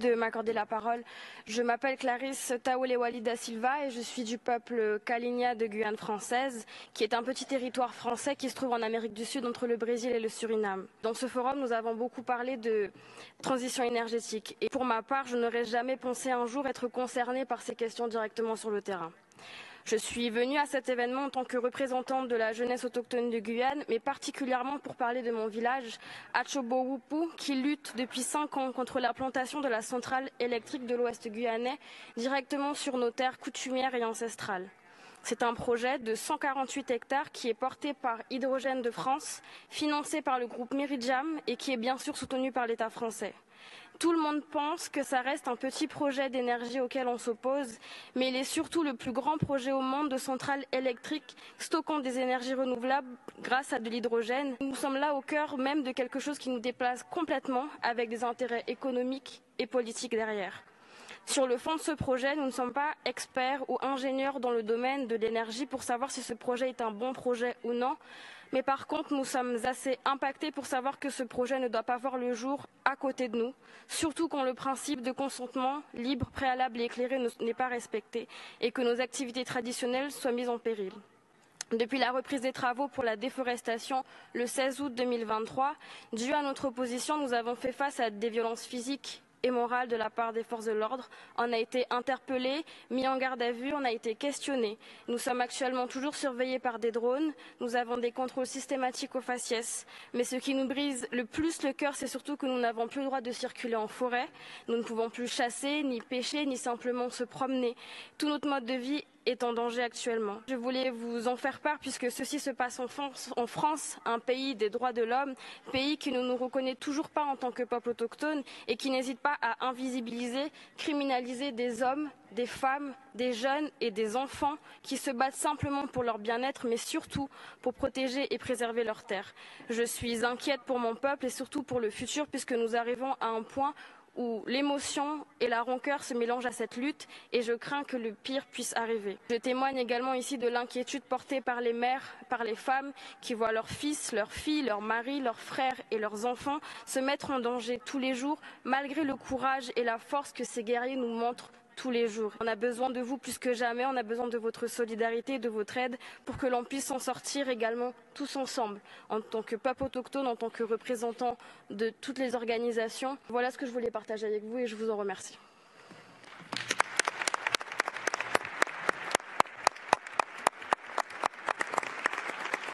De m'accorder la parole. Je m'appelle Clarisse Taolewali da Silva et je suis du peuple Kalinia de Guyane française, qui est un petit territoire français qui se trouve en Amérique du Sud entre le Brésil et le Suriname. Dans ce forum, nous avons beaucoup parlé de transition énergétique et pour ma part, je n'aurais jamais pensé un jour être concernée par ces questions directement sur le terrain. Je suis venue à cet événement en tant que représentante de la jeunesse autochtone de Guyane, mais particulièrement pour parler de mon village, Atchobowupu, qui lutte depuis 5 ans contre l'implantation de la centrale électrique de l'Ouest guyanais, directement sur nos terres coutumières et ancestrales. C'est un projet de 148 hectares qui est porté par Hydrogène de France, financé par le groupe Meridiam et qui est bien sûr soutenu par l'État français. Tout le monde pense que ça reste un petit projet d'énergie auquel on s'oppose, mais il est surtout le plus grand projet au monde de centrales électriques stockant des énergies renouvelables grâce à de l'hydrogène. Nous sommes là au cœur même de quelque chose qui nous déplace complètement avec des intérêts économiques et politiques derrière. Sur le fond de ce projet, nous ne sommes pas experts ou ingénieurs dans le domaine de l'énergie pour savoir si ce projet est un bon projet ou non. Mais par contre, nous sommes assez impactés pour savoir que ce projet ne doit pas voir le jour à côté de nous, surtout quand le principe de consentement libre, préalable et éclairé n'est pas respecté et que nos activités traditionnelles soient mises en péril. Depuis la reprise des travaux pour la déforestation le 16 août 2023, dû à notre opposition, nous avons fait face à des violences physiques et morale de la part des forces de l'ordre. On a été interpellés, mis en garde à vue, on a été questionnés. Nous sommes actuellement toujours surveillés par des drones, nous avons des contrôles systématiques aux faciès. Mais ce qui nous brise le plus le cœur, c'est surtout que nous n'avons plus le droit de circuler en forêt. Nous ne pouvons plus chasser, ni pêcher, ni simplement se promener. Tout notre mode de vie est en danger actuellement. Je voulais vous en faire part puisque ceci se passe en France, un pays des droits de l'homme, pays qui ne nous reconnaît toujours pas en tant que peuple autochtone et qui n'hésite pas à invisibiliser, criminaliser des hommes, des femmes, des jeunes et des enfants qui se battent simplement pour leur bien-être, mais surtout pour protéger et préserver leurs terres. Je suis inquiète pour mon peuple et surtout pour le futur puisque nous arrivons à un point où l'émotion et la rancœur se mélangent à cette lutte et je crains que le pire puisse arriver. Je témoigne également ici de l'inquiétude portée par les mères, par les femmes qui voient leurs fils, leurs filles, leurs maris, leurs frères et leurs enfants se mettre en danger tous les jours malgré le courage et la force que ces guerriers nous montrent tous les jours. On a besoin de vous plus que jamais, on a besoin de votre solidarité, de votre aide pour que l'on puisse s'en sortir également tous ensemble, en tant que peuple autochtone, en tant que représentant de toutes les organisations. Voilà ce que je voulais partager avec vous et je vous en remercie.